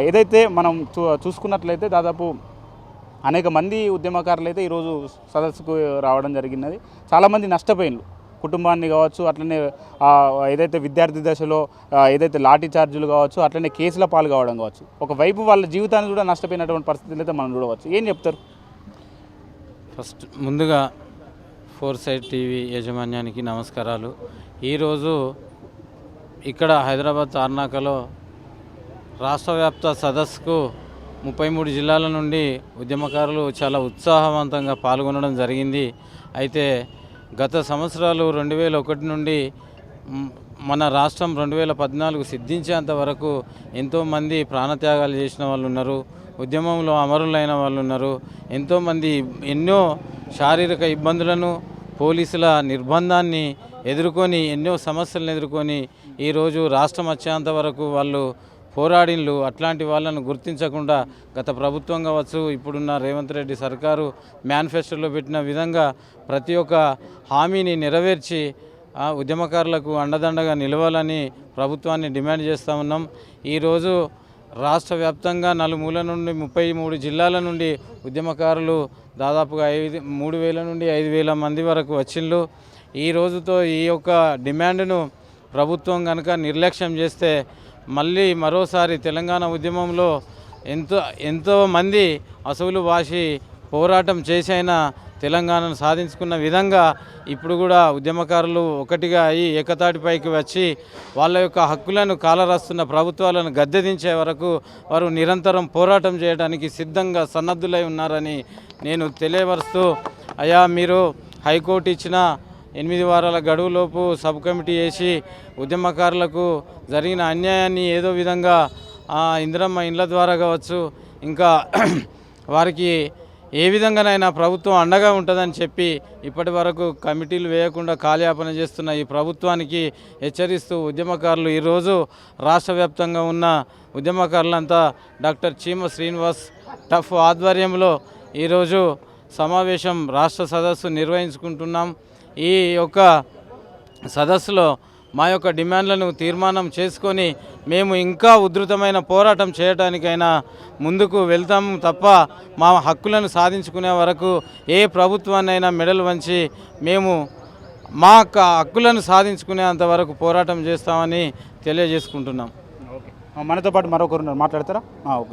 ఏదైతే మనం చూసుకున్నట్లయితే దాదాపు అనేక మంది ఉద్యమకారులు అయితే ఈరోజు సదస్సుకు రావడం జరిగినది. చాలామంది నష్టపోయినారు, కుటుంబాన్ని కావచ్చు, అట్లనే ఏదైతే విద్యార్థి దశలో ఏదైతే లాఠీ చార్జీలు కావచ్చు, అట్లనే కేసుల పాలు కావడం కావచ్చు, ఒకవైపు వాళ్ళ జీవితాన్ని కూడా నష్టపోయినటువంటి పరిస్థితులు అయితే మనం చూడవచ్చు. ఏం చెప్తారు? ఫస్ట్ ముందుగా ఫోర్సైట్ టీవీ యాజమాన్యానికి నమస్కారాలు. ఈరోజు ఇక్కడ హైదరాబాద్ తార్నాకలో రాష్ట్ర వ్యాప్త సదస్సుకు 33 జిల్లాల నుండి ఉద్యమకారులు చాలా ఉత్సాహవంతంగా పాల్గొనడం జరిగింది. అయితే గత సంవత్సరాలు 2001 నుండి మన రాష్ట్రం 2014 సిద్ధించేంత వరకు ఎంతోమంది ప్రాణత్యాగాలు చేసిన వాళ్ళు ఉన్నారు, ఉద్యమంలో అమరులైన వాళ్ళు ఉన్నారు. ఎంతోమంది ఎన్నో శారీరక ఇబ్బందులను, పోలీసుల నిర్బంధాన్ని ఎదుర్కొని, ఎన్నో సమస్యలను ఎదుర్కొని ఈరోజు రాష్ట్రం వచ్చేంత వరకు వాళ్ళు పోరాడిన్లు. అట్లాంటి వాళ్ళను గుర్తించకుండా గత ప్రభుత్వం కావచ్చు, ఇప్పుడున్న రేవంత్ రెడ్డి సర్కారు మేనిఫెస్టోలో పెట్టిన విధంగా ప్రతి ఒక్క హామీని నెరవేర్చి ఉద్యమకారులకు అండదండగా నిలవాలని ప్రభుత్వాన్ని డిమాండ్ చేస్తూ ఉన్నాం. ఈరోజు రాష్ట్ర వ్యాప్తంగా నలుమూల నుండి 33 జిల్లాల నుండి ఉద్యమకారులు దాదాపుగా 3,000 నుండి 5,000 మంది వరకు వచ్చిండ్రు. ఈ రోజుతో ఈ యొక్క డిమాండ్ను ప్రభుత్వం కనుక నిర్లక్ష్యం చేస్తే మరోసారి తెలంగాణ ఉద్యమంలో ఎంతో మంది అసలు వాసి పోరాటం చేసైనా తెలంగాణను సాధించుకున్న విధంగా ఇప్పుడు కూడా ఉద్యమకారులు ఒకటిగా అయ్యి ఏకతాటిపైకి వచ్చి వాళ్ళ యొక్క హక్కులను కాలరాస్తున్న ప్రభుత్వాలను గద్దెదించే వరకు వారు నిరంతరం పోరాటం చేయడానికి సిద్ధంగా సన్నద్ధులై ఉన్నారని నేను తెలియపరుస్తూ, అయ్యా మీరు హైకోర్టు ఇచ్చిన 8 వారాల గడువులోపు సబ్ కమిటీ వేసి ఉద్యమకారులకు జరిగిన అన్యాయాన్ని ఏదో విధంగా ఇందిరమ్మ ఇండ్ల ద్వారా కావచ్చు, ఇంకా వారికి ఏ విధంగానైనా ప్రభుత్వం అండగా ఉంటుందని చెప్పి ఇప్పటి వరకు కమిటీలు వేయకుండా కాలయాపన చేస్తున్న ఈ ప్రభుత్వానికి హెచ్చరిస్తూ ఉద్యమకారులు ఈరోజు రాష్ట్ర వ్యాప్తంగా ఉన్న ఉద్యమకారులంతా డాక్టర్ చీమ శ్రీనివాస్ టఫ్ ఆధ్వర్యంలో ఈరోజు సమావేశం, రాష్ట్ర సదస్సు నిర్వహించుకుంటున్నాం. ఈ యొక్క సదస్సులో మా యొక్క డిమాండ్లను తీర్మానం చేసుకొని మేము ఇంకా ఉధృతమైన పోరాటం చేయడానికైనా ముందుకు వెళ్తాము తప్ప మా హక్కులను సాధించుకునే వరకు ఏ ప్రభుత్వాన్నైనా మెడలు వంచి మేము మా హక్కులను సాధించుకునేంత వరకు పోరాటం చేస్తామని తెలియజేసుకుంటున్నాం. మనతో పాటు మరొకరు మాట్లాడతారా?